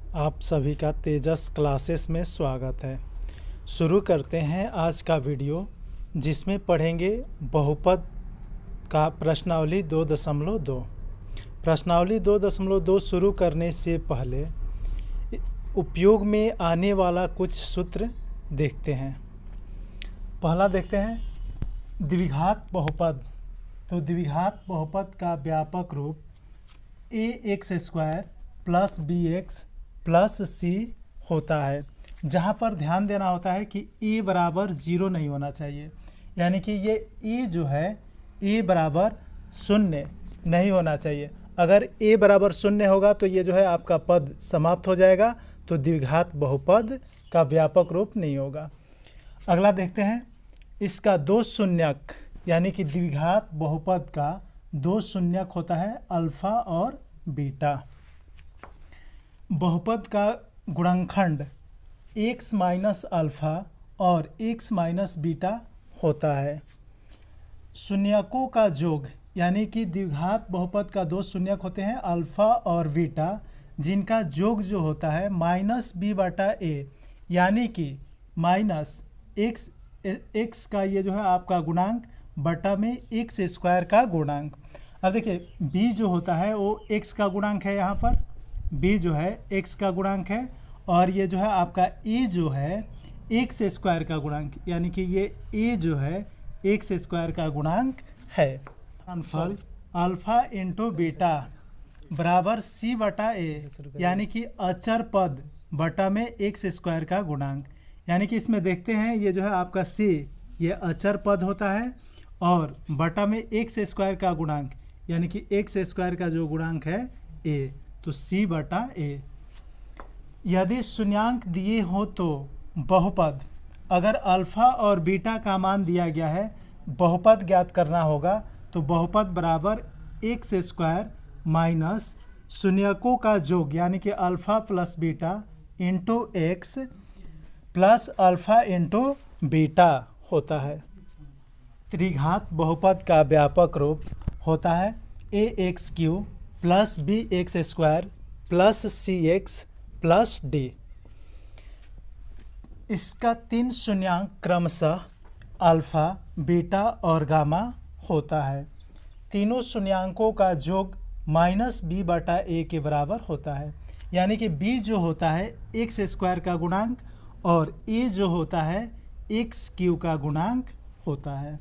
आप सभी का तेजस क्लासेस में स्वागत है। शुरू करते हैं आज का वीडियो, जिसमें पढ़ेंगे बहुपद का प्रश्नावली 2.2। प्रश्नावली 2.2 शुरू करने से पहले उपयोग में आने वाला कुछ सूत्र देखते हैं। पहला देखते हैं द्विघात बहुपद। तो द्विघात बहुपद का व्यापक रूप ax² plus bx plus c होता है, जहाँ पर ध्यान देना होता है कि a बराबर 0 नहीं होना चाहिए, यानी कि ये a जो है a बराबर 0 नहीं होना चाहिए। अगर a बराबर 0 होगा तो ये जो है आपका पद समाप्त हो जाएगा, तो द्विघात बहुपद का व्यापक रूप नहीं होगा। अगला देखते हैं इसका दो शून्यक, यानी कि द्विघात बहुपद का दो शून्यक होता है अल्फा और बीटा। बहुपद का गुणनखंड x माइनस अल्फा और x माइनस बीटा होता है। शून्यकों का योग, यानी कि द्विघात बहुपद का दो शून्यक होते हैं अल्फा और बीटा, जिनका योग जो होता है माइनस b बटा a, यानी कि माइनस x का ये जो है आपका गुणांक बटा में x² का गुणांक। अब देखिए b जो होता है वो x का गुणांक है, यहाँ पर b जो है x का गुणांक है, और ये जो है आपका a जो है x² का गुणांक, यानी कि ये a जो है x² का गुणांक है। गुणनफल अल्फा इंटू बीटा बराबर c बटा a, यानी कि अचर पद बटा में x² का गुणांक। यानी कि इसमें देखते हैं ये जो है आपका c ये अचर पद होता है और बटा में x² का गुणांक, यानी कि x² का जो गुणांक है a, तो c बटा a। यदि शून्यांक दिए हो तो बहुपद, अगर अल्फा और बीटा का मान दिया गया है, बहुपद ज्ञात करना होगा, तो बहुपद बराबर x² माइनस शून्यकों का योग, यानी कि alpha plus beta into x plus alpha into beta होता है। त्रिघात बहुपद का व्यापक रूप होता है ax³ plus bx² plus cx plus d। इसका तीन शून्यांक क्रमशः अल्फा, बीटा और गामा होता है। तीनों शून्यांकों का योग माइनस b बटा a के बराबर होता है, यानी कि b जो होता है x² का गुणांक और a जो होता है x³ का गुणांक होता है।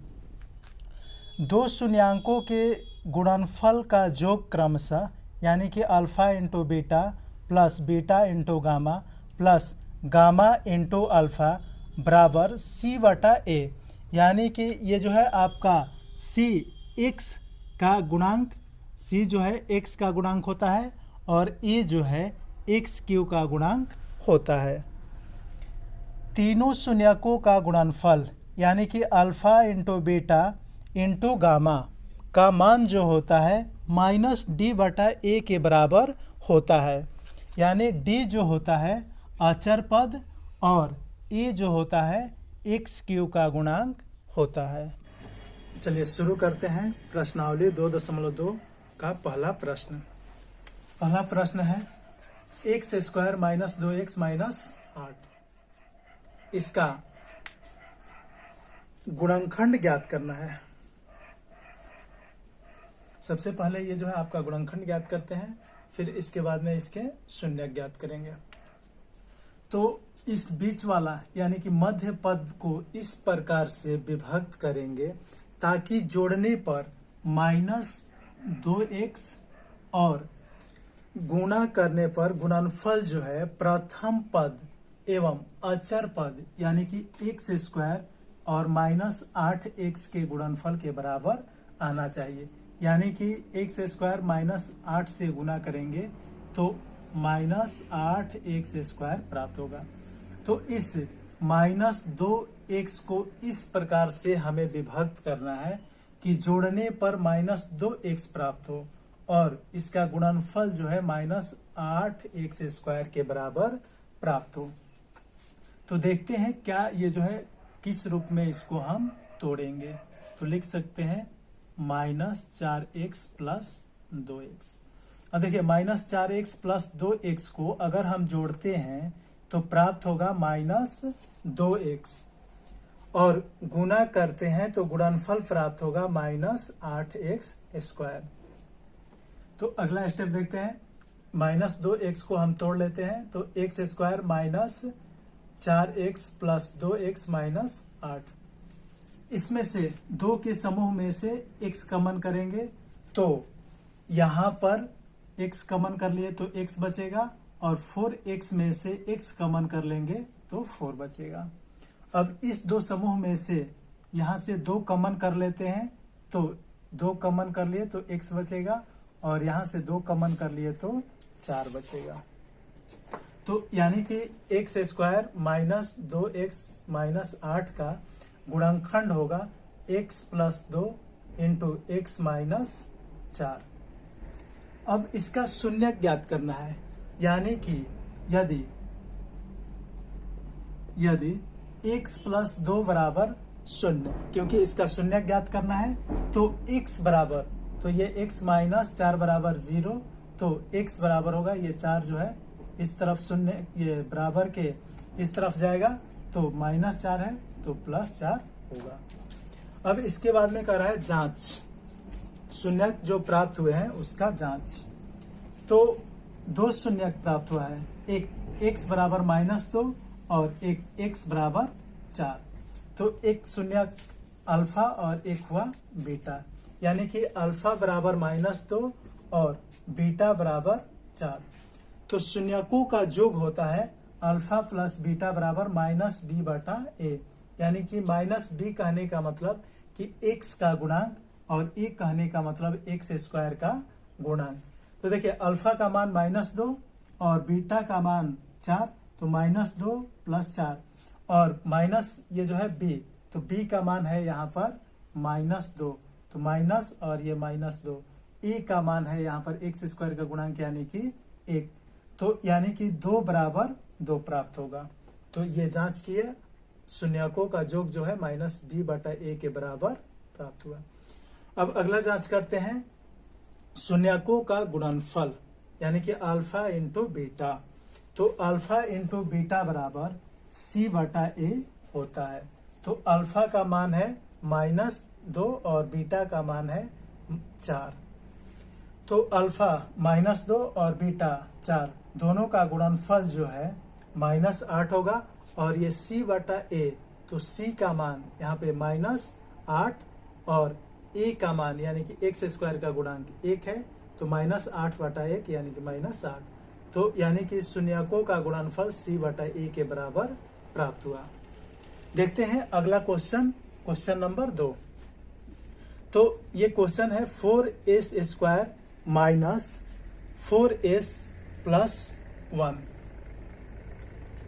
दो शून्यांकों के गुणनफल का योग क्रमशः, यानी कि alpha into beta plus beta into gamma plus gamma into alpha बराबर c बटा a, यानी कि ये जो है आपका c x का गुणांक, c जो है x का गुणांक होता है और a जो है x³ का गुणांक होता है। तीनों शून्यकों का गुणनफल, यानी कि alpha into beta into gamma का मान जो होता है माइनस d बटा a के बराबर होता है, यानी d जो होता है अचर पद और a जो होता है x³ का गुणांक होता है। चलिए शुरू करते हैं प्रश्नावली 2.2 का पहला प्रश्न। पहला प्रश्न है x² माइनस 2x माइनस 8, इसका गुणनखंड ज्ञात करना है। सबसे पहले ये जो है आपका गुणनखंड ज्ञात करते हैं, फिर इसके बाद में इसके शून्य ज्ञात करेंगे। तो इस बीच वाला यानी कि मध्य पद को इस प्रकार से विभक्त करेंगे ताकि जोड़ने पर माइनस 2x और गुणा करने पर गुणनफल जो है प्रथम पद एवं अचर पद यानी कि x² और माइनस 8x के गुणनफल के बराबर आना चाहिए, यानी कि x² माइनस 8 से गुना करेंगे तो माइनस 8x² प्राप्त होगा। तो इस माइनस 2x को इस प्रकार से हमें विभक्त करना है कि जोड़ने पर माइनस 2x प्राप्त हो और इसका गुणनफल जो है माइनस 8x² के बराबर प्राप्त हो। तो देखते हैं क्या ये जो है किस रूप में इसको हम तोड़ेंगे। तो लिख सकते हैं माइनस 4x प्लस 2x। अब देखिए -4x प्लस 2x को अगर हम जोड़ते हैं तो प्राप्त होगा -2x, और गुना करते हैं तो गुणनफल प्राप्त होगा -8x²। तो अगला स्टेप देखते हैं। -2x को हम तोड़ लेते हैं तो x² minus 4x plus 2x minus 8। इसमें से दो के समूह में से x कॉमन करेंगे तो यहां पर x कॉमन कर लिए तो x बचेगा, और 4x में से x कॉमन कर लेंगे तो 4 बचेगा। अब इस दो समूह में से यहां से 2 कॉमन कर लेते हैं तो 2 कॉमन कर लिए तो x बचेगा, और यहां से 2 कॉमन कर लिए तो 4 बचेगा। तो यानी कि x² माइनस 2x माइनस 8 का गुणनखंड होगा x plus 2 into x minus 4। अब इसका शून्य ज्ञात करना है, यानी कि यदि x प्लस 2 बराबर 0, क्योंकि इसका शून्य ज्ञात करना है तो x बराबर, तो ये x माइनस 4 बराबर 0, तो x बराबर होगा ये 4 जो है इस तरफ शून्य, ये बराबर के इस तरफ जाएगा तो -4 है तो +4 होगा। अब इसके बाद में कर रहा है जांच, शून्यक जो प्राप्त हुए हैं उसका जांच। तो 2 शून्यक प्राप्त हुआ है, एक x बराबर -2 और एक x बराबर 4। तो एक शून्यक अल्फा और एक हुआ बीटा, यानी कि अल्फा बराबर -2 और बीटा बराबर 4। तो शून्यकों का योग होता है अल्फा प्लस बीटा बराबर -b/a, यानी कि -b कहने का मतलब कि x का गुणांक और a कहने का मतलब x² का गुणांक। तो देखिए अल्फा का मान -2 और बीटा का मान 4, तो -2 + 4, और माइनस ये जो है b, तो b का मान है यहाँ पर -2, तो माइनस और ये -2। a का मान है यहाँ पर x² का गुणांक यानी कि 1, तो यानी कि 2 बराबर 2 प्राप्त होगा। तो ये जांच किए, शून्यकों का योग जो है -b/a के बराबर प्राप्त हुआ। अब अगला जांच करते हैं शून्यकों का गुणनफल, यानी कि अल्फा इंटू बीटा। तो अल्फा इंटू बीटा बराबर c/a होता है। तो अल्फा का मान है -2 और बीटा का मान है 4। तो अल्फा -2 और बीटा 4 दोनों का गुणनफल जो है -8 होगा, और ये c/a, तो c का मान यहाँ पे -8 और a का मान यानी कि x² का गुणांक 1 है, तो -8/1 यानी कि -8। तो यानी कि शून्यकों का गुणनफल c/a के बराबर प्राप्त हुआ। देखते हैं अगला क्वेश्चन, क्वेश्चन नंबर 2। तो ये क्वेश्चन है 4s² माइनस 4s प्लस 1।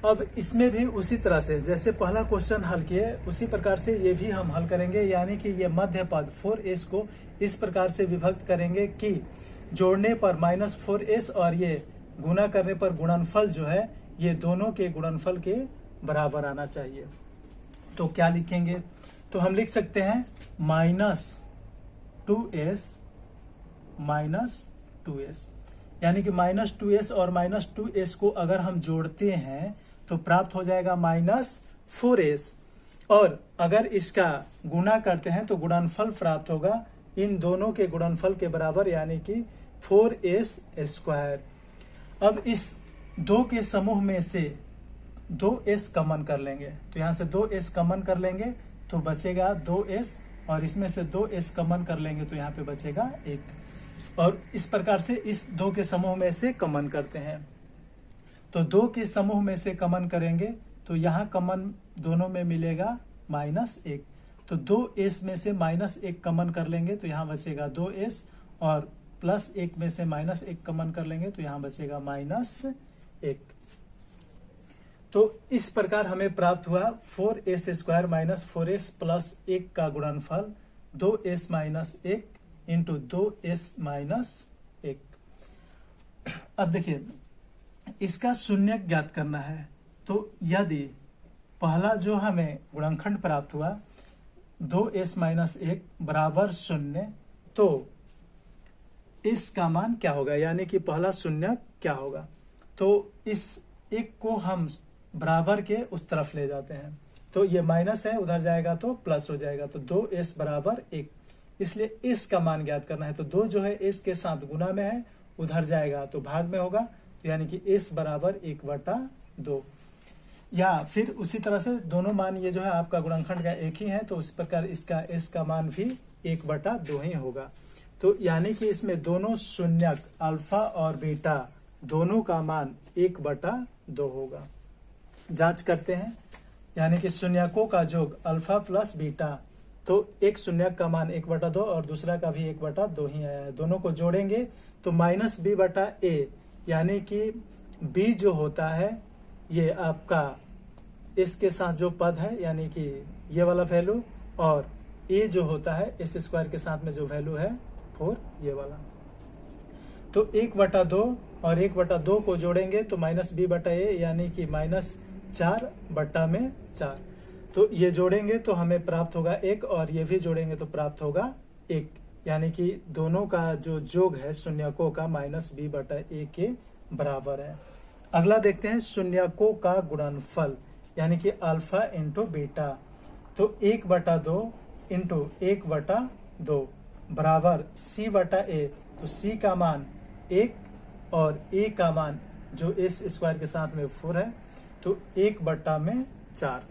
अब इसमें भी उसी तरह से जैसे पहला क्वेश्चन हल किए उसी प्रकार से ये भी हम हल करेंगे, यानी कि ये मध्य पद 4s को इस प्रकार से विभक्त करेंगे कि जोड़ने पर -4s और ये गुना करने पर गुणनफल जो है ये दोनों के गुणनफल के बराबर आना चाहिए। तो क्या लिखेंगे? तो हम लिख सकते हैं -2s, यानी कि -2s और -2s को अगर हम जोड़ते हैं तो प्राप्त हो जाएगा -4s, और अगर इसका गुना करते हैं तो गुणनफल प्राप्त होगा इन दोनों के गुणनफल के बराबर, यानी कि 4s²। अब इस 2 के समूह में से 2s कॉमन कर लेंगे, तो यहाँ से 2s कॉमन कर लेंगे तो बचेगा 2s, और इसमें से 2s कॉमन कर लेंगे तो यहाँ पे बचेगा 1, और इस प्रकार से इस 2 के समूह में से कॉमन करते हैं। तो 2 के समूह में से कॉमन करेंगे तो यहाँ कॉमन दोनों में मिलेगा -1, तो 2s में से -1 कॉमन कर लेंगे तो यहाँ बचेगा 2s, और +1 में से -1 कॉमन कर लेंगे तो यहाँ बचेगा -1। तो इस प्रकार हमें प्राप्त हुआ 4s² माइनस 4s प्लस 1 का गुणनफल 2s minus 1 into 2s minus 1। अब देखिए इसका शून्य ज्ञात करना है, तो यदि पहला जो हमें गुणनखंड प्राप्त हुआ 2s माइनस 1 बराबर 0, तो इस का मान क्या होगा, यानी कि पहला शून्य क्या होगा। तो इस एक को हम बराबर के उस तरफ ले जाते हैं, तो ये माइनस है, उधर जाएगा तो प्लस हो जाएगा, तो 2s बराबर 1। इसलिए इस का मान ज्ञात करना है, तो 2 जो है इस के साथ गुना में है, उधर जाएगा तो भाग में होगा, यानी कि s बराबर 1/2। या फिर उसी तरह से दोनों मान ये जो है आपका गुणनखंड का एक ही है, तो उसी प्रकार इसका s का मान भी 1/2 ही होगा। तो यानी कि इसमें दोनों शून्यक अल्फा और बीटा दोनों का मान 1/2 होगा। जांच करते हैं, यानी कि शून्यकों का योग अल्फा प्लस बीटा, तो एक शून्यक का मान 1/2 और दूसरा का भी 1/2 ही आया है। दोनों को जोड़ेंगे तो -b/a, यानी कि b जो होता है ये आपका इसके साथ जो पद है, यानी कि ये वाला वैल्यू, और a जो होता है इस स्क्वायर के साथ में जो वैल्यू है 4, ये वाला। तो 1/2 और 1/2 को जोड़ेंगे तो -b/a, यानी कि -4/4। तो ये जोड़ेंगे तो हमें प्राप्त होगा 1, और ये भी जोड़ेंगे तो प्राप्त होगा 1, यानी कि दोनों का जो योग है शून्यकों का -b/a के बराबर है। अगला देखते हैं शून्यकों का गुणनफल, यानी कि अल्फा इंटू बीटा। तो 1/2 इंटू 1/2 बराबर c/a, तो c का मान 1 और a का मान जो इस स्क्वायर के साथ में 4 है, तो 1/4।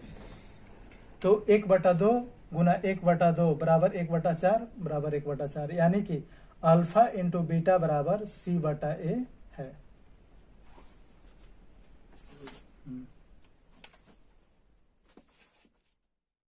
तो 1/2 गुना 1/2 बराबर 1/4 बराबर 1/4, यानी कि अल्फा इंटू बीटा बराबर c/a